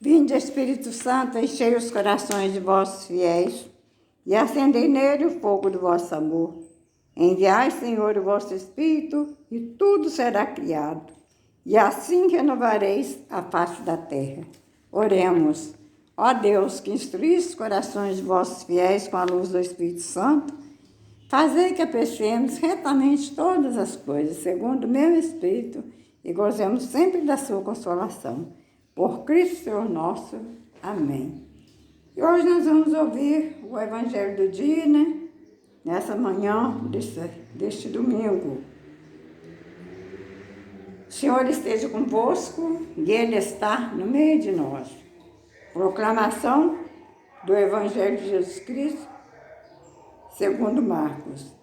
Vinde, Espírito Santo, enchei os corações de vossos fiéis e acendei nele o fogo do vosso amor. Enviai, Senhor, o vosso Espírito e tudo será criado, e assim renovareis a face da terra. Oremos. Ó Deus, que instruís os corações de vossos fiéis com a luz do Espírito Santo, fazei que apreciemos retamente todas as coisas, segundo o meu Espírito, e gozemos sempre da sua consolação. Por Cristo Senhor nosso. Amém. E hoje nós vamos ouvir o Evangelho do dia, nessa manhã deste domingo. O Senhor esteja convosco e Ele está no meio de nós. Proclamação do Evangelho de Jesus Cristo, segundo Marcos.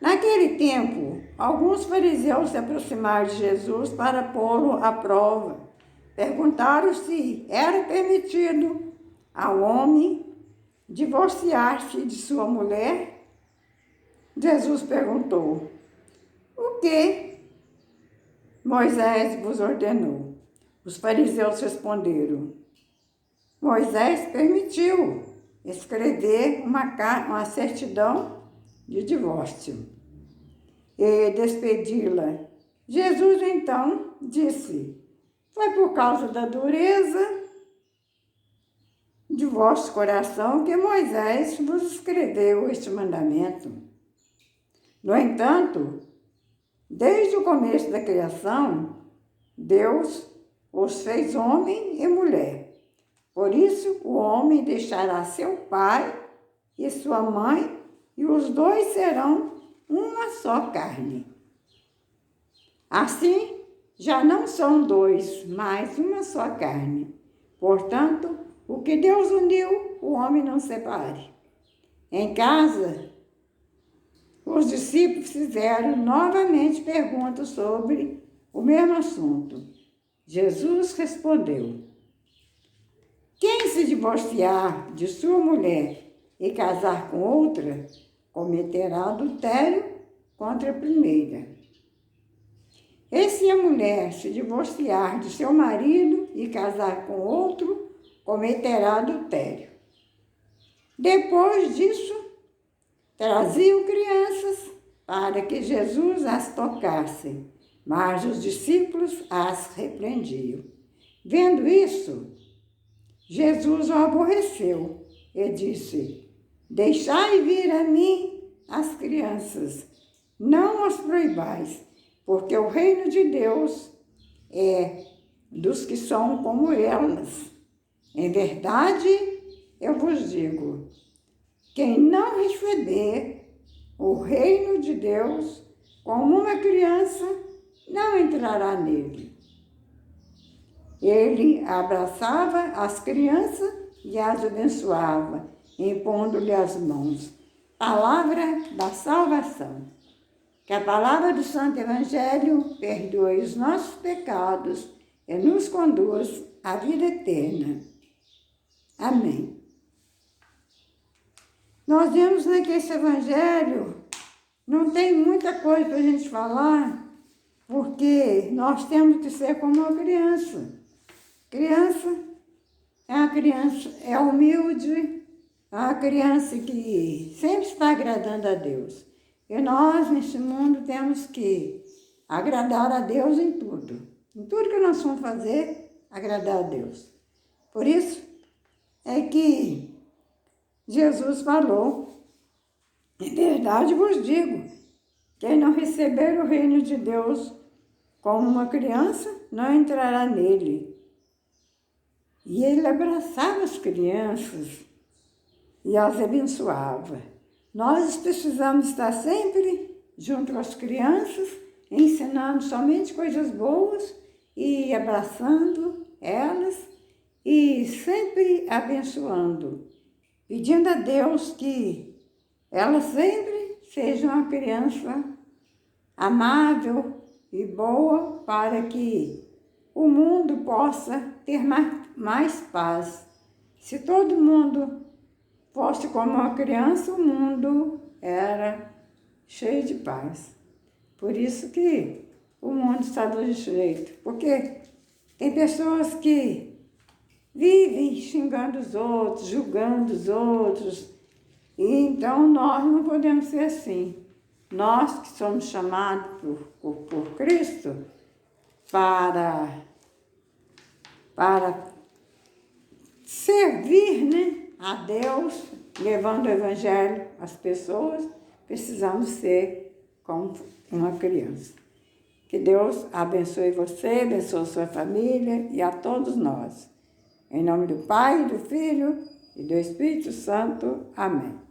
Naquele tempo, alguns fariseus se aproximaram de Jesus para pô-lo à prova. Perguntaram se era permitido ao homem divorciar-se de sua mulher. Jesus perguntou: o que Moisés vos ordenou? Os fariseus responderam: Moisés permitiu escrever uma certidão de divórcio e despedi-la. Jesus então disse: foi por causa da dureza de vosso coração que Moisés vos escreveu este mandamento. No entanto, desde o começo da criação, Deus os fez homem e mulher. Por isso, o homem deixará seu pai e sua mãe, e os dois serão uma só carne. Assim, já não são dois, mas uma só carne. Portanto, o que Deus uniu, o homem não separe. Em casa, os discípulos fizeram novamente perguntas sobre o mesmo assunto. Jesus respondeu: quem se divorciar de sua mulher e casar com outra, cometerá adultério contra a primeira. E se a mulher se divorciar de seu marido e casar com outro, cometerá adultério. Depois disso, traziam crianças para que Jesus as tocasse, mas os discípulos as repreendiam. Vendo isso, Jesus o aborreceu e disse: deixai vir a mim as crianças, não as proibais, porque o reino de Deus é dos que são como elas. Em verdade, eu vos digo, quem não receber o reino de Deus como uma criança, não entrará nele. Ele abraçava as crianças e as abençoava, impondo-lhe as mãos. Palavra da salvação. Que a palavra do Santo Evangelho perdoe os nossos pecados e nos conduz à vida eterna. Amém. Nós vemos que esse Evangelho não tem muita coisa para a gente falar, porque nós temos que ser como uma criança. Criança é uma criança, é humilde, é uma criança que sempre está agradando a Deus. E nós, nesse mundo, temos que agradar a Deus em tudo. Em tudo que nós vamos fazer, agradar a Deus. Por isso é que Jesus falou: em verdade vos digo, quem não receber o reino de Deus como uma criança, não entrará nele. E ele abraçava as crianças e as abençoava. Nós precisamos estar sempre junto com as crianças, ensinando somente coisas boas e abraçando elas e sempre abençoando, pedindo a Deus que ela sempre seja uma criança amável e boa para que o mundo possa ter mais paz. Se todo mundo fosse como uma criança, o mundo era cheio de paz. Por isso que o mundo está do jeito. Porque tem pessoas que vivem xingando os outros, julgando os outros. E então nós não podemos ser assim. Nós que somos chamados por Cristo para servir, né, a Deus, levando o Evangelho às pessoas, precisamos ser como uma criança. Que Deus abençoe você, abençoe sua família e a todos nós. Em nome do Pai, do Filho e do Espírito Santo. Amém.